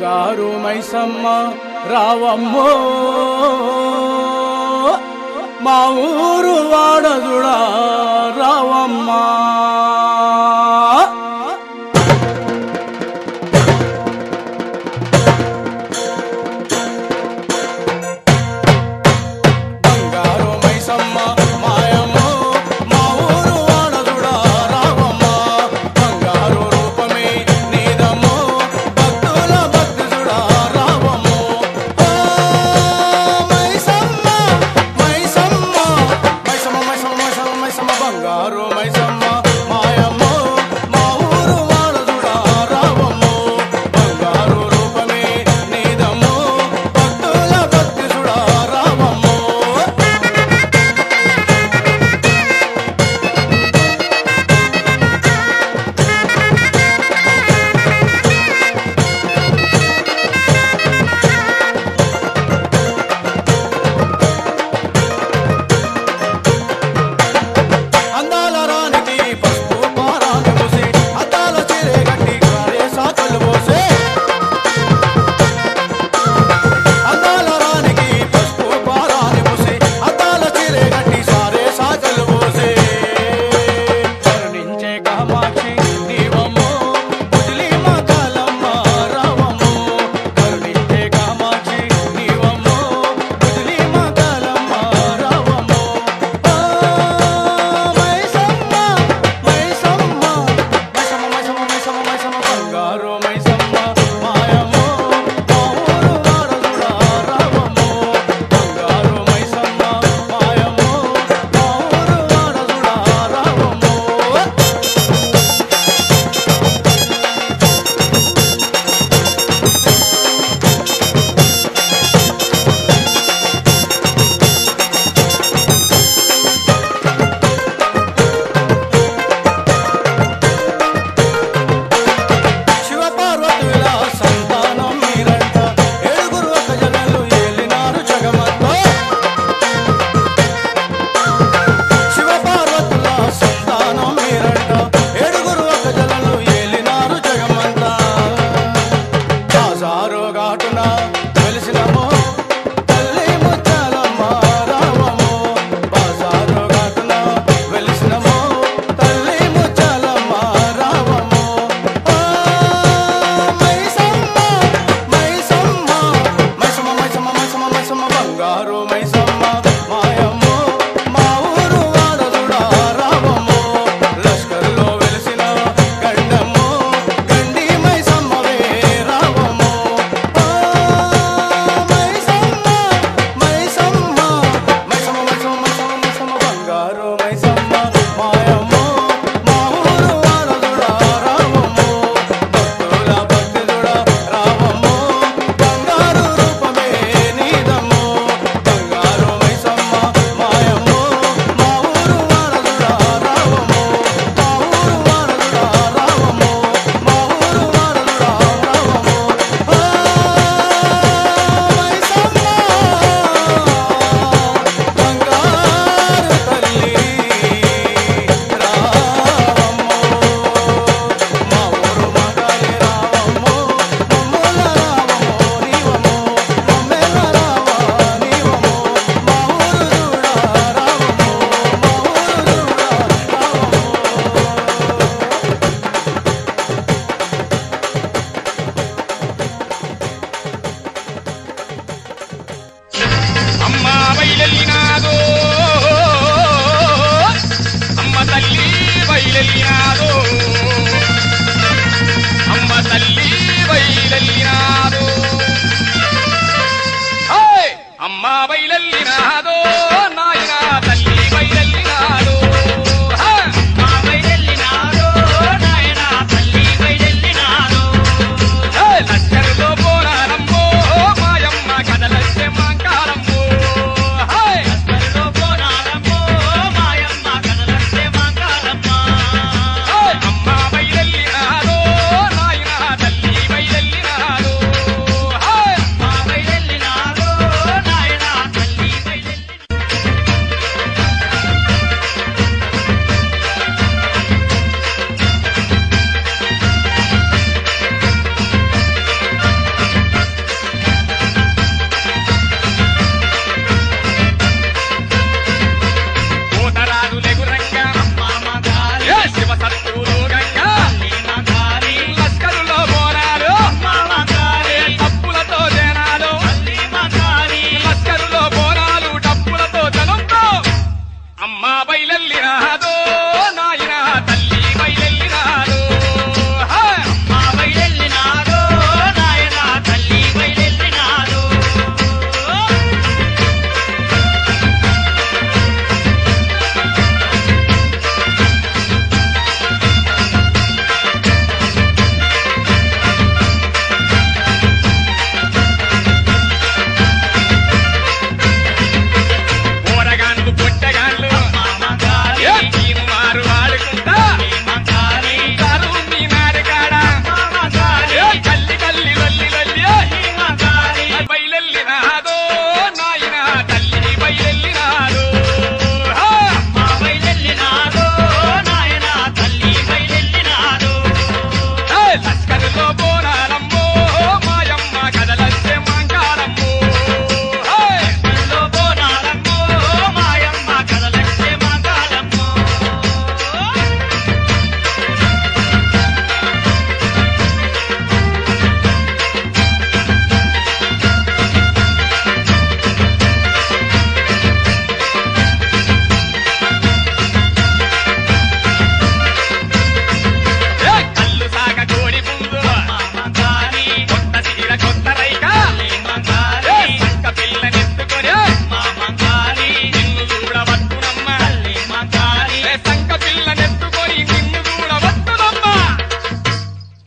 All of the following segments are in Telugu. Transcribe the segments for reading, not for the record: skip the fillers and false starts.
బంగారు మైసమ్మ రావమ్మో మా ఊరు వాడదుడా రావమ్మా తల్లి బయలెల్లినాదో నాయన తల్లి బయలెల్లినాదో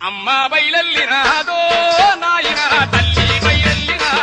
అమ్మ బయలెల్లినాదో నాయన తల్లి బయలెల్లినాదో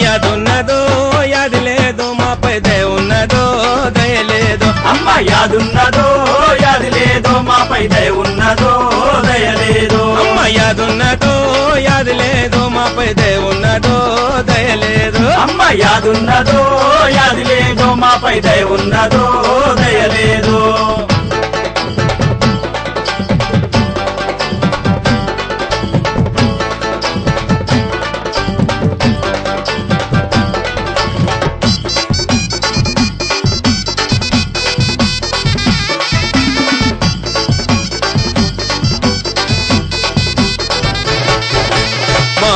యాదున్నదో యాది లేదు మాపై దయ ఉన్నదో దయ లేదు అమ్మ యాదున్నదో యాది లేదు మాపై దయ ఉన్నదో దయ లేదు అమ్మ యాదున్నదో యాది లేదు మాపై దయ ఉన్నదో దయ లేదు అమ్మ యాదున్నదో యాది లేదు మాపై దయ ఉన్నదో దయ లేదు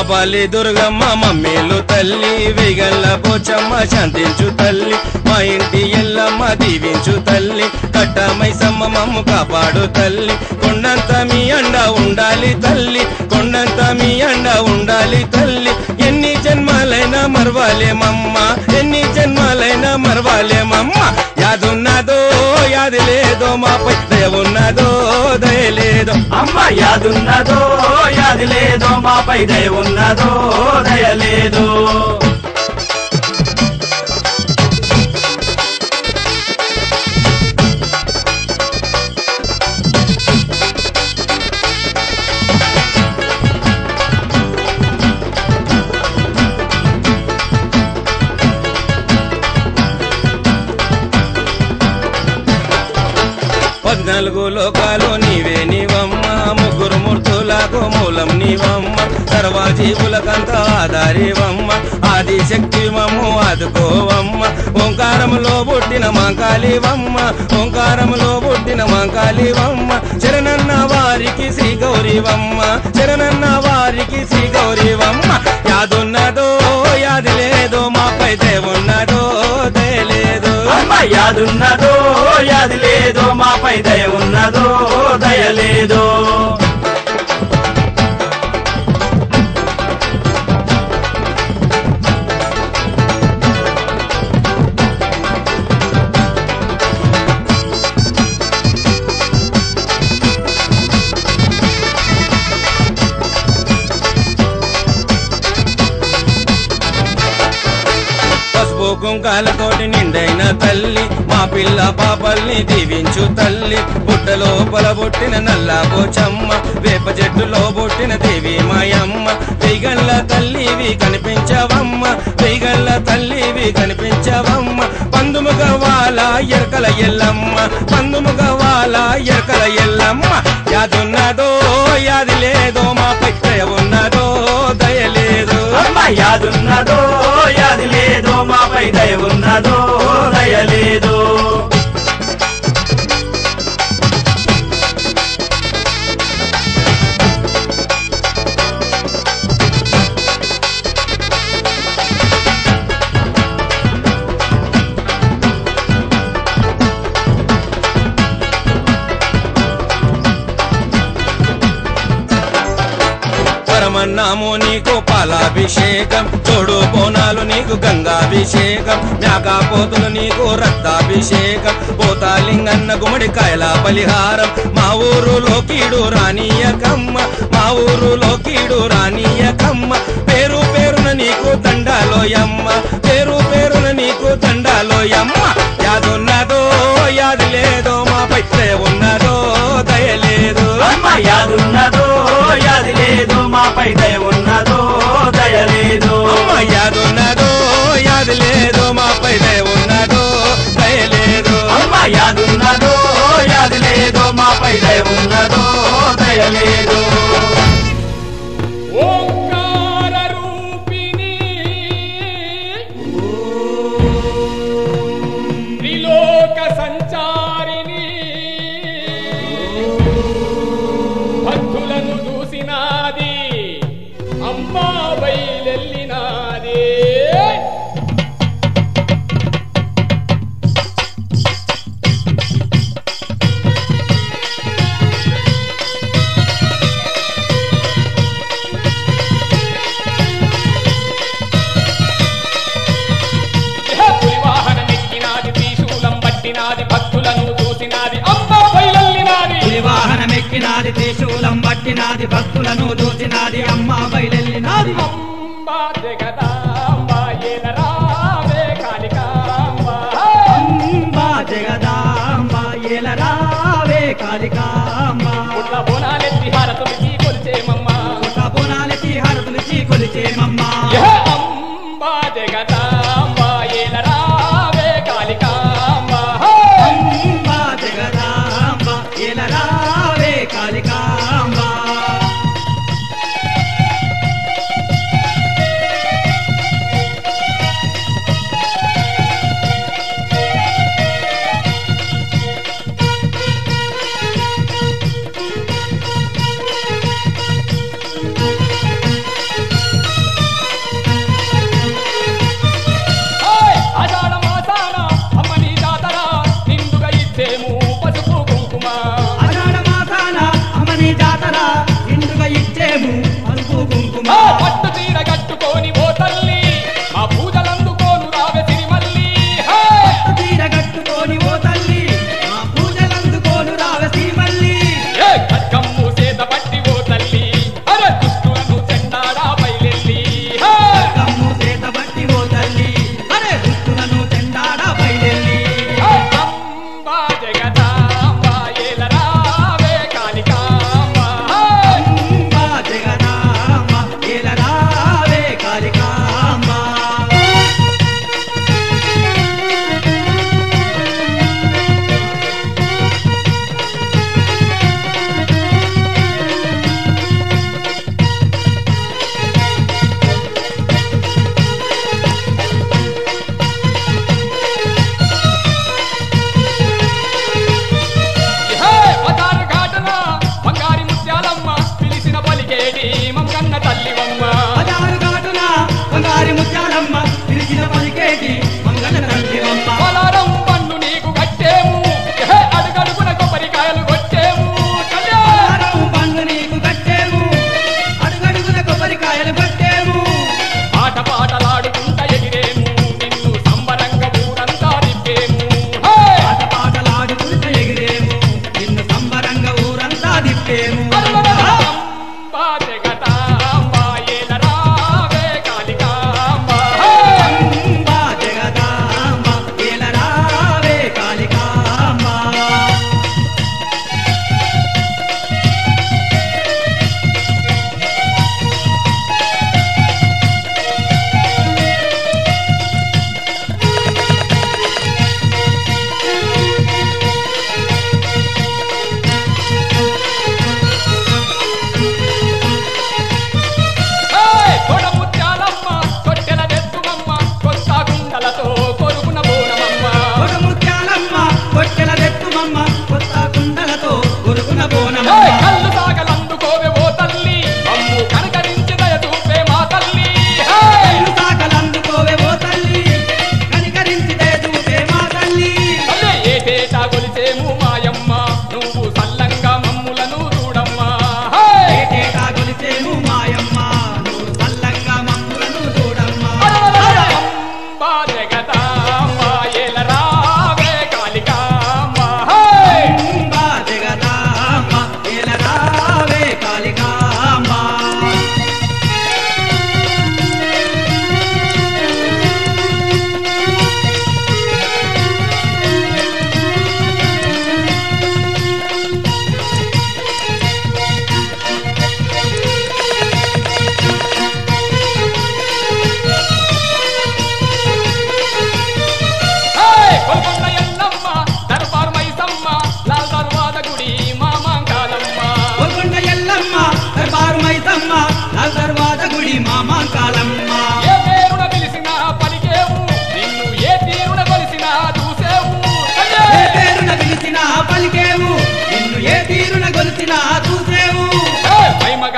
పాలి దుర్గమ్మ మమ్మేలు తల్లి వేగల్ల పోచమ్మ శాంతించు తల్లి మా ఇంటి ఎల్లమ్మ దీవించు తల్లి కట్టమైసమ్మ మమ్ము కాపాడు తల్లి కొండంత మీ అండ ఉండాలి తల్లి కొండంత మీ అండ ఉండాలి తల్లి ఎన్ని జన్మాలైనా మరవాలేమమ్మ ఎన్ని జన్మాలైనా మరవాలేమమ్మ యాదున్నదో యాది లేదో మాపై దయ ఉన్నదో దయ లేదు అమ్మ యాదున్నదో యాది లేదో మాపై దయ ఉన్నదో దయ లేదు పద్నాలుగు లోకాలు నీవే నీవమ్మ ముగ్గురు మూర్తుల సృష్టికంతకు మూలం నీవమ్మ సర్వజీవులకంత ఆధారివమ్మ ఆదిశక్తి మమ్ము ఆదుకోవమ్మ ఓంకారములో పుట్టిన మాంకాళివమ్మ ఓంకారములో పుట్టిన మాంకాళివమ్మ శరణన్న వారికి శ్రీ గౌరీవమ్మ శరణన్న వారికి శ్రీ గౌరీవమ్మ యాదున్నదో యాది లేదో మాపై దయవున్నదో దయలేదు యాదున్నదో యాది లేదో మాపై దయ ఉన్నదో దయలేదో కుంకాలతోటి నిండైన తల్లి మా పిల్ల పాపల్ని దీవించు తల్లి పుట్టలో పొలబొట్టిన నల్ల పోచమ్మ వేప చెట్టులో బొట్టిన దేవి మాయమ్మ వెయ్యగళ్ళ తల్లివి కనిపించవమ్మ వెయ్యగళ్ళ తల్లివి కనిపించవమ్మ పందుముగ వాల ఎరకల ఎల్లమ్మ పందుముగ వాల ఎరకల ఎల్లమ్మ యాదున్నదో యాది లేదో మాపై దయ ఉన్నదో దయలేదు యాదున్నదో యాది లేదో మాపై దయ ఉన్నదో దయలేదో పరమన్నాము నీకు పాలాభిషేకం తోడు బోనాలు నీకు గంగాభిషేకం మేకపోతులు నీకు రక్తాభిషేకం పోతాలింగన్న గుమ్మడికాయల బలిహారం మా ఊరులో కీడు రానియకమ్మ మా ఊరులో కీడు రానియకమ్మ పేరు పేరున నీకు దండాలోయమ్మ పేరు పేరున నీకు దండాలోయమ్మ యాదున్నదో యాది లేదో మాపై దయ ఉన్నదో దయలేదు యాదున్నదో యాది లేదో మాపై దయ ఉన్నదో దయలేదో యాదున్నదో యాది లేదో మాపై దయ ఉన్నదో దయలేదు యాదున్నదో యాది లేదో మాపై దయ ఉన్నదో దయలేదో ఓంకార రూపిణి త్రిలోక సంచారిణి భక్తులను చూసినాది అమ్మా బయలెల్లినాది వాహనమెక్కినాది త్రిశూలం పట్టినాది భక్తులను చూసినాది అమ్మా బయలెల్లినాది వాహనమెక్కినాది త్రిశూలం పట్టినాది భక్తులను చూసినాది అమ్మ బయలెల్లినాది అంబా జగదాంబ ఏలరావే కాళికాంబ అంబా జగదాంబ ఏలరావే కాళికాంబ పుట్ల బోనాలెత్తి హారతులకి కొలిచేమమ్మ పుట్ల బోనాలెత్తి హారతులకి కొలిచేమమ్మ అంబా జగదాంబ ఏలరావే కాళికాంబ అంబా జగదాంబ ఏలరావే కాళికాంబ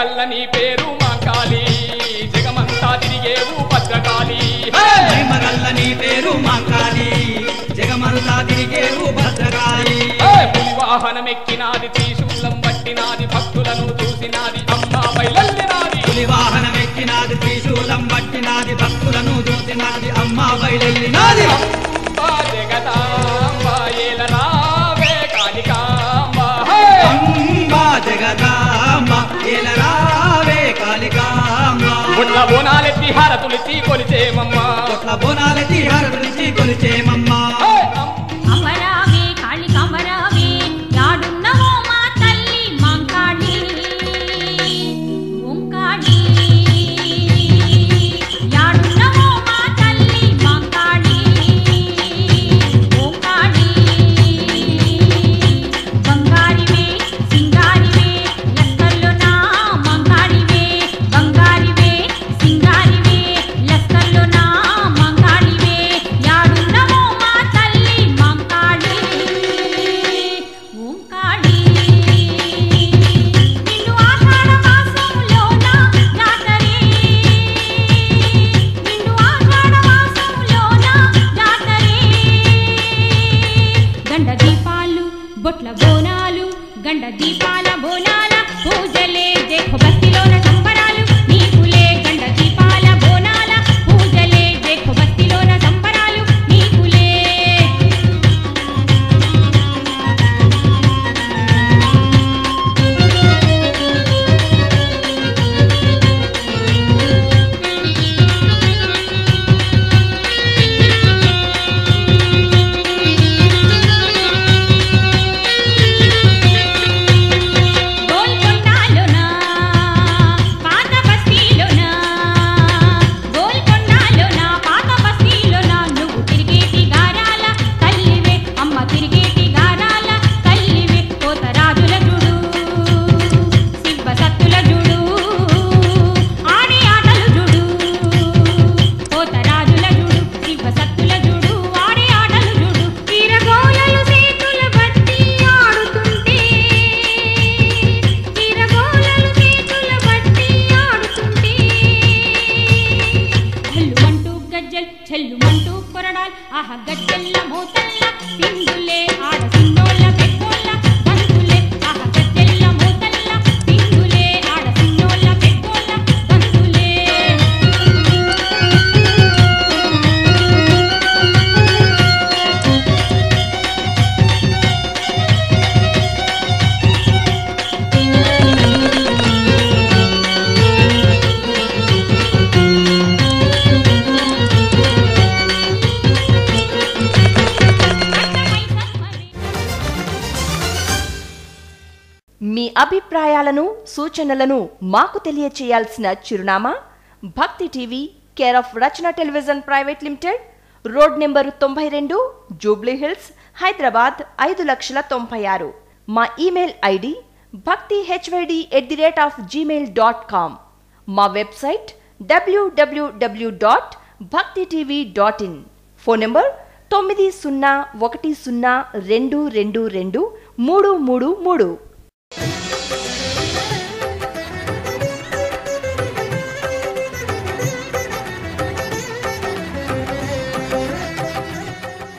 మహిమగల్ల నీ పేరు మాంకాళి జగమంతా తిరిగేవు భద్రకాళి మహిమగల్ల నీ పేరు మాంకాళి జగమంతా తిరిగేవు భద్రకాళి పులి వాహనమెక్కినాది త్రిశూలం పట్టినాది భక్తులను చూసినాది అమ్మ బయలెల్లినాది పులి వాహనమెక్కినాది త్రిశూలం పట్టినాది భక్తులను చూసినాది అమ్మ బయలెల్లినాది అంబా జగదాంబ ఏలరావే కాళికాంబ అంబా జగదాంబ ఏలరావే కాళికాంబ బొట్ల బోనాలెత్తి హారతులిచ్చి కొలిచేమమ్మ కొట్ల బోనాలెత్తి హారతులిచ్చి కొలిచేమమ్మ అమరావే కాళికామరావే యాడున్నవో మా తల్లి మాంకాళి ఓంకాళి యాడున్నవో మా తల్లి మాంకాళి ఓంకాళి బంగారివే సింగారివే లస్కర్లో నా మాంకాళివే బంగారివే సింగారివే లస్కర్లో నా మాంకాళివే యాడున్నవో మా తల్లి మాంకాళి ఓంకాళి నిన్ను ఆషాఢ మాసంలోన జాతరే నిన్ను ఆషాఢ మాసంలోన జాతరే గండ దీపాలు బొట్ల బోనాలు గండ దీపాల బోనాల పూజలే దేఖో బస్తిలోన సంబరాలు నీకులే గండ దీపాల బోనాల పూజలే దేఖో బస్తిలోన సంబరాలు నీకులే గోల్కొండలోన పాత బస్తీలోన గోల్కొండలోన పాత బస్తీలోన నువ్వు తిరిగేటి గారాల తల్లివే అమ్మ తిరిగేటి గారాల తల్లివే కోతరాజుల జుడు శివ సత్తుల జుడు ఆడి ఆటలు జుడు కోతరాజుల జుడు శివ సత్తుల జుడు ఆడి ఆటలు జుడు వీరగోలలు సేతుల బట్టి ఆడుతుంటే వీరగోలలు సేతుల బట్టి ఆడుతుంటే చెల్లుమంటూ గజ్జల్ చెల్లుమంటూ కొరడాల్ ఆహ గజ్జల్ల మోతల్ల సింధులే ఆడ సిన్నోళ్ళ పెద్దోళ్ళ బంధులే ఆహ గజ్జల్ల మోతల్ల సింధులే ఆడ సిన్నోళ్ళ పెద్దోళ్ళ బంధులే మీ అభిప్రాయాలను సూచనలను మాకు తెలియచేయాల్సిన చిరునామా భక్తి TV care of Rachana television private limited road number 92 Jubilee hills Hyderabad 5,96,000 మా ఇమెయిల్ ఐడి bhaktihyd@gmail.com మా వెబ్సైట్ www.bhaktitv.in ఫోన్ నెంబర్ 901012223333